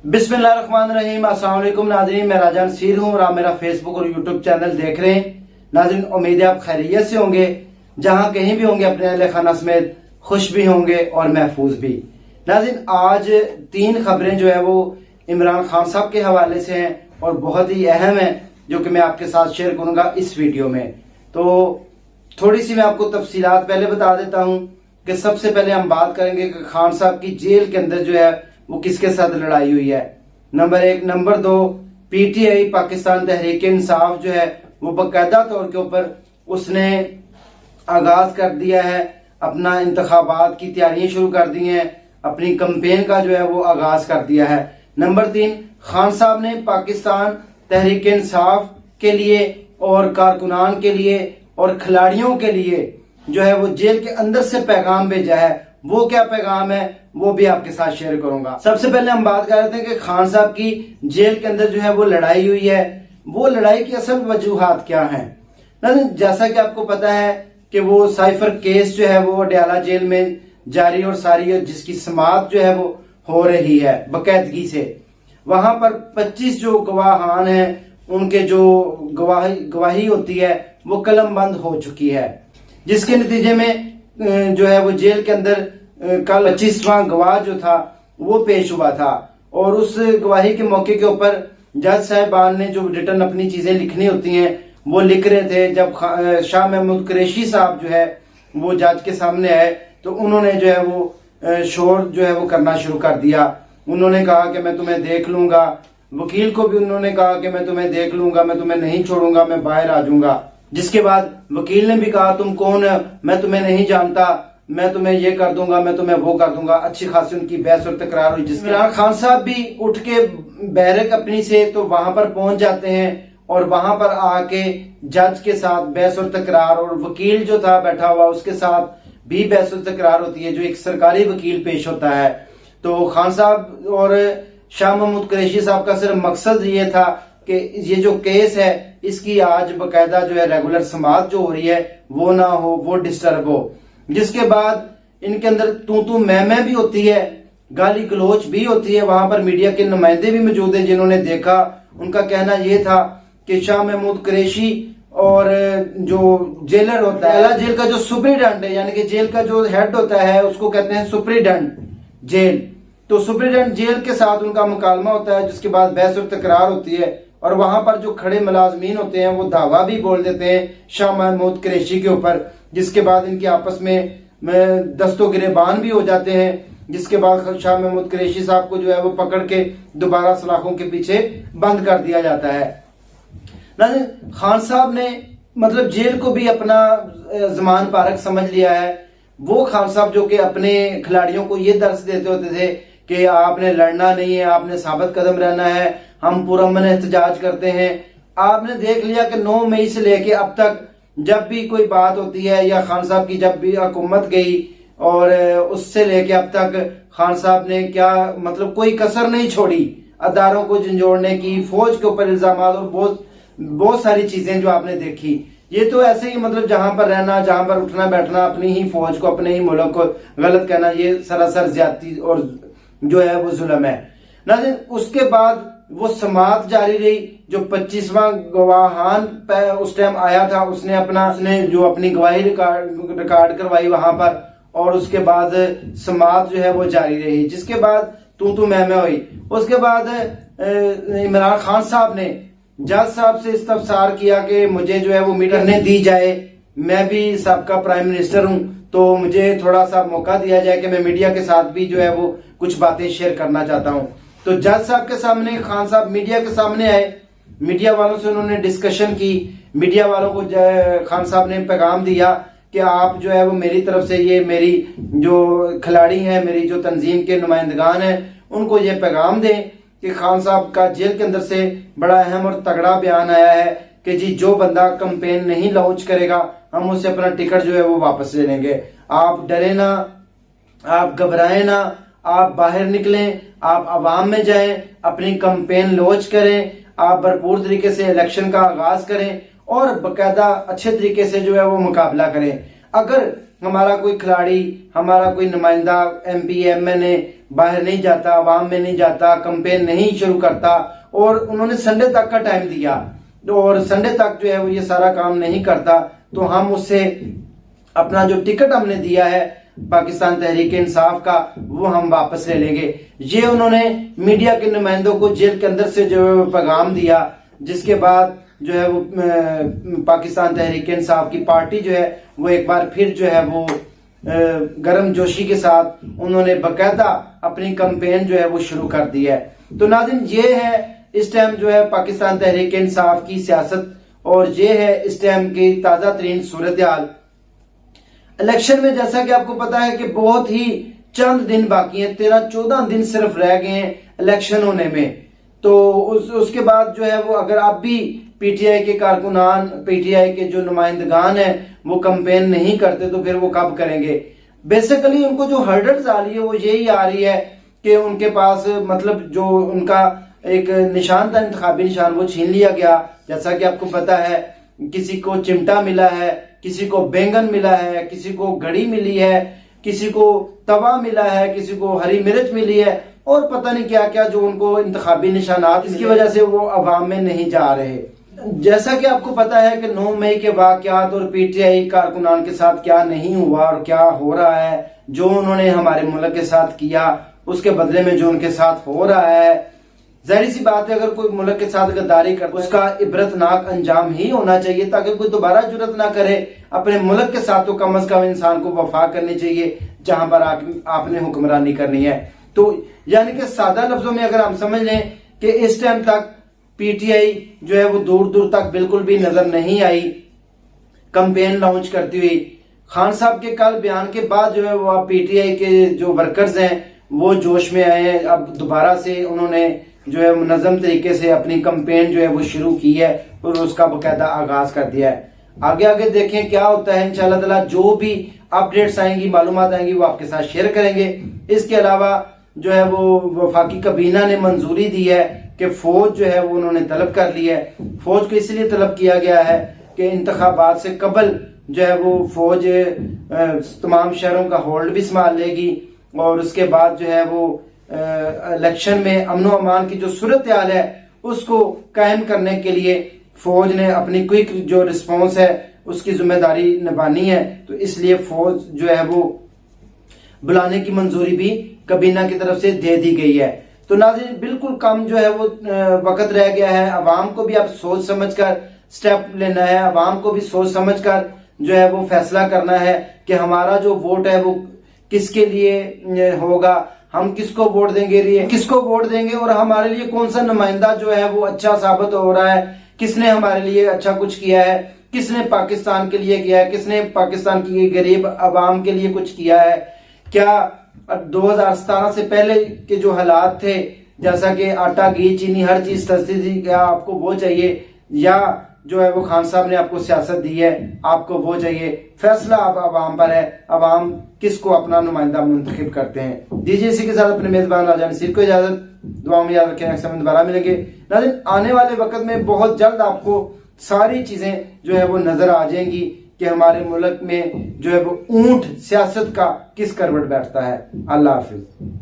बिस्मिल्लाहिर्रहमानिर्रहीम। अस्सलाम वालेकुम नाज़रीन, मैं राजा नसीर हूँ और आप मेरा फेसबुक और यूट्यूब चैनल देख रहे हैं। नाज़रीन, उम्मीद है आप खैरियत से होंगे, जहाँ कहीं भी होंगे अपने अहले खाना समेत खुश भी होंगे और महफूज भी। नाज़रीन, आज 3 खबरें जो है वो इमरान खान साहब के हवाले से हैं और बहुत ही अहम है, जो कि मैं आपके साथ शेयर करूंगा इस वीडियो में। तो थोड़ी सी मैं आपको तफसीलात पहले बता देता हूँ कि सबसे पहले हम बात करेंगे कि खान साहब की जेल के अंदर जो है वो किसके साथ लड़ाई हुई है, number 1। Number 2, PTI Pakistan Tehreek Insaf जो है वो बाकायदा तौर के ऊपर उसने आगाज कर दिया है, अपना इंतखाबात की तैयारियां शुरू कर दी हैं, अपनी कैंपेन का जो है वो आगाज कर दिया है। नंबर 3, खान साहब ने पाकिस्तान तहरीक इंसाफ के लिए और कारकुनान के लिए और खिलाड़ियों के लिए जो है वो जेल के अंदर से पैगाम भेजा है। वो क्या पैगाम है वो भी आपके साथ शेयर करूंगा। सबसे पहले हम बात कर रहे थे कि खान साहब की जेल के अंदर जो है वो लड़ाई हुई है, वो लड़ाई की असल वजूहात क्या हैं। जैसा कि आपको पता है कि वो साइफर केस जो है वो अडयाला जेल में जारी और सारी है, जिसकी समाअत जो है वो हो रही है बाकायदगी से। वहां पर 25 जो गवाहान हैं उनके जो गवाही होती है वो कलम बंद हो चुकी है, जिसके नतीजे में जो है वो जेल के अंदर कल 25वां गवाह जो था वो पेश हुआ था और उस गवाही के मौके के ऊपर जज साहिबान ने जो रिटर्न अपनी चीजें लिखनी होती हैं वो लिख रहे थे। जब शाह महमूद कुरैशी साहब जो है वो जज के सामने आए तो उन्होंने जो है वो शोर जो है वो करना शुरू कर दिया। उन्होंने कहा कि मैं तुम्हें देख लूंगा, वकील को भी उन्होंने कहा कि मैं तुम्हें देख लूंगा, मैं तुम्हें नहीं छोड़ूंगा, मैं बाहर आ जाऊंगा। जिसके बाद वकील ने भी कहा तुम कौन है, मैं तुम्हें नहीं जानता, मैं तुम्हें ये कर दूंगा, मैं तुम्हें वो कर दूंगा। अच्छी खासी उनकी बहस और तकरार हुई, जिसमें इमरान खान साहब भी उठ के बैरक अपनी से तो वहां पर पहुंच जाते हैं और वहां पर आके जज के साथ बहस और तकरार, और वकील जो था बैठा हुआ उसके साथ भी बहस और तकरार होती है, जो एक सरकारी वकील पेश होता है। तो खान साहब और शाह महमूद कुरैशी साहब का सिर्फ मकसद ये था कि ये जो केस है इसकी आज बाकायदा जो है रेगुलर समाअत जो हो रही है वो ना हो, वो डिस्टर्ब हो। जिसके बाद इनके अंदर तू मैं भी होती है, गाली गलोच भी होती है। वहां पर मीडिया के नुमाइंदे भी मौजूद हैं जिन्होंने देखा। उनका कहना यह था कि शाह महमूद कुरैशी और जो जेलर होता है, जेल का जो सुपरिटेंडेंट है, यानी कि जेल का जो हेड होता है उसको कहते हैं सुपरिटेंडेंट जेल। तो सुपरिटेंडेंट जेल के साथ उनका मुकालमा होता है, जिसके बाद बहस और तकरार होती है और वहां पर जो खड़े मुलाजमीन होते हैं वो दावा भी बोल देते हैं शाह महमूद कुरैशी के ऊपर, जिसके बाद इनकी आपस में दस्तो गिरेबान भी हो जाते हैं। जिसके बाद शाह महमूद कुरैशी साहब को जो है वो पकड़ के दोबारा सलाखों के पीछे बंद कर दिया जाता है। खान साहब ने मतलब जेल को भी अपना जमान पारक समझ लिया है। वो खान साहब जो कि अपने खिलाड़ियों को ये दर्ज देते होते थे कि आपने लड़ना नहीं है, आपने साबित कदम रहना है, हम पुरअमन एहतजाज करते हैं। आपने देख लिया कि 9 मई से लेके अब तक जब भी कोई बात होती है या खान साहब की जब भी हुकूमत गई और उससे लेके अब तक खान साहब ने क्या मतलब कोई कसर नहीं छोड़ी अदारों को झंझोड़ने की, फौज के ऊपर इल्जाम और बहुत सारी चीजें जो आपने देखी। ये तो ऐसे ही मतलब जहां पर रहना, जहां पर उठना बैठना, अपनी ही फौज को, अपने ही मुल्क को गलत कहना, ये सरासर ज्यादती और जो है वो जुल्म है। नाज़रीन, उसके बाद वो समाअत जारी रही। जो 25वां गवाहान उस टाइम आया था उसने जो अपनी गवाही रिकॉर्ड करवाई वहां पर, और उसके बाद समाअत जो है वो जारी रही। जिसके बाद तू मैं हुई। उसके बाद इमरान खान साहब ने जज साहब से इस्तफसार किया कि मुझे जो है वो मीडिया ने दी जाए, मैं भी सबका प्राइम मिनिस्टर हूं तो मुझे थोड़ा सा मौका दिया जाए कि मैं मीडिया के साथ भी जो है वो कुछ बातें शेयर करना चाहता हूं। तो जज साहब के सामने खान साहब मीडिया के सामने आए, मीडिया वालों से उन्होंने डिस्कशन की। मीडिया वालों को खान साहब ने पैगाम दिया कि आप जो है वो मेरी तरफ से, ये मेरी जो खिलाड़ी हैं, मेरी जो तंजीम के नुमाइंदगान हैं, उनको ये पैगाम दें कि खान साहब का जेल के अंदर से बड़ा अहम और तगड़ा बयान आया है कि जी जो बंदा कैंपेन नहीं लॉन्च करेगा हम उससे अपना टिकट जो है वो वापस ले लेंगे। आप डरे ना, आप घबराएं ना, आप बाहर निकलें, आप आवाम में जाएं, अपनी कैंपेन लॉन्च करें, आप भरपूर तरीके से इलेक्शन का आगाज करें और बाकायदा अच्छे तरीके से जो है वो मुकाबला करें। अगर हमारा कोई खिलाड़ी, हमारा कोई नुमाइंदा MP MNA बाहर नहीं जाता, आवाम में नहीं जाता, कैंपेन नहीं शुरू करता, और उन्होंने संडे तक का टाइम दिया और संडे तक जो है वो ये सारा काम नहीं करता, तो हम उससे अपना जो टिकट हमने दिया है पाकिस्तान तहरीक इंसाफ का वो हम वापस ले लेंगे। ये उन्होंने मीडिया के नुमाइंदों को जेल के अंदर से जो है वो पैगाम दिया, जिसके बाद जो है वो पाकिस्तान तहरीक इंसाफ की पार्टी जो है वो एक बार फिर जो है वो गर्म जोशी के साथ उन्होंने बकायदा अपनी कैंपेन जो है वो शुरू कर दी है। तो नाज़रीन, ये है इस टाइम जो है पाकिस्तान तहरीक इंसाफ की सियासत, और ये है इस टाइम की ताजा तरीन सूरत हाल। इलेक्शन में जैसा कि आपको पता है कि बहुत ही चंद दिन बाकी हैं, 13-14 दिन सिर्फ रह गए हैं इलेक्शन होने में। तो उसके बाद जो है वो अगर आप भी PTI के कारकुनान, PTI के जो नुमाइंदगान हैं वो कैंपेन नहीं करते तो फिर वो कब करेंगे। बेसिकली उनको जो हर्डल्स आ रही है वो यही आ रही है कि उनके पास मतलब जो उनका एक निशान था, इंतखाबी निशान, वो छीन लिया गया। जैसा कि आपको पता है किसी को चिमटा मिला है, किसी को बैंगन मिला है, किसी को घड़ी मिली है, किसी को तवा मिला है, किसी को हरी मिर्च मिली है, और पता नहीं क्या क्या जो उनको इंतखाबी निशानात, इसकी वजह से वो अवाम में नहीं जा रहे। जैसा कि आपको पता है कि 9 मई के वाकयात और PTI कारकुनान के साथ क्या नहीं हुआ और क्या हो रहा है, जो उन्होंने हमारे मुल्क के साथ किया उसके बदले में जो उनके साथ हो रहा है, जाहिर सी बात है अगर कोई मुल्क के साथ गद्दारी कर उसका इबरतनाक अंजाम ही होना चाहिए, ताकि कोई दोबारा जुर्रत ना करे। अपने मुल्क के साथ तो कम अज कम इंसान को वफा करनी चाहिए जहां पर आपने हुक्मरानी करनी है। तो यानी कि सादा लफ्जों में अगर हम समझ लें कि इस टाइम तक PTI जो है वो दूर दूर तक बिल्कुल भी नजर नहीं आई कैंपेन लॉन्च करती हुई। खान साहब के कल बयान के बाद जो है वो अब PTI के जो वर्कर्स हैं वो जोश में आए हैं। अब दोबारा से उन्होंने जो है मुनज़्ज़म तरीके से अपनी कैंपेन जो है वो शुरू की है और उसका बकायदा आगाज कर दिया है। आगे आगे देखें क्या होता है। इंशाअल्लाह ताला जो भी अपडेट्स आएंगी, मालूमात आएंगी, वो आपके साथ शेयर करेंगे। इसके अलावा जो है वो वफाकी काबीना ने मंजूरी दी है कि फौज जो है वो उन्होंने तलब कर ली है। फौज को इसलिए तलब किया गया है कि इंतखाबात से कबल जो है वो फौज तमाम शहरों का होल्ड भी संभाल लेगी, और उसके बाद जो है वो इलेक्शन में अमन व अमान की जो सूरत हाल है उसको कायम करने के लिए फौज ने अपनी क्विक जो रिस्पॉन्स है उसकी जिम्मेदारी निभानी है। तो इसलिए फौज जो है वो बुलाने की मंजूरी भी काबीना की तरफ से दे दी गई है। तो नाज़रीन, बिल्कुल कम जो है वो वक्त रह गया है। अवाम को भी अब सोच समझकर स्टेप लेना है, अवाम को भी सोच समझकर जो है वो फैसला करना है कि हमारा जो वोट है वो किसके लिए होगा, हम किसको वोट देंगे, किसको वोट देंगे, और हमारे लिए कौन सा नुमाइंदा जो है वो अच्छा साबित हो रहा है, किसने हमारे लिए अच्छा कुछ किया है, किसने पाकिस्तान के लिए किया है, किसने पाकिस्तान की गरीब अवाम के लिए कुछ किया है। क्या 2017 से पहले के जो हालात थे, जैसा कि आटा घी चीनी हर चीज सस्ती थी, क्या आपको वो चाहिए, या जो है वो खान साहब ने आपको सियासत दी है आपको वो चाहिए। फैसला अब आवाम पर है, आवाम किसको अपना नुमाइंदा मुंतखब करते हैं। दीजिए इसी के साथ अपने मेजबान राजा नसीर को इजाजत। दुआ में याद रखें, नेक्स्ट टाइम दोबारा मिलेंगे। नाज़रीन, आने वाले वक्त में बहुत जल्द आपको सारी चीजें जो है वो नजर आ जाएंगी कि हमारे मुल्क में जो है वो ऊंट सियासत का किस करवट बैठता है। अल्लाह हाफिज।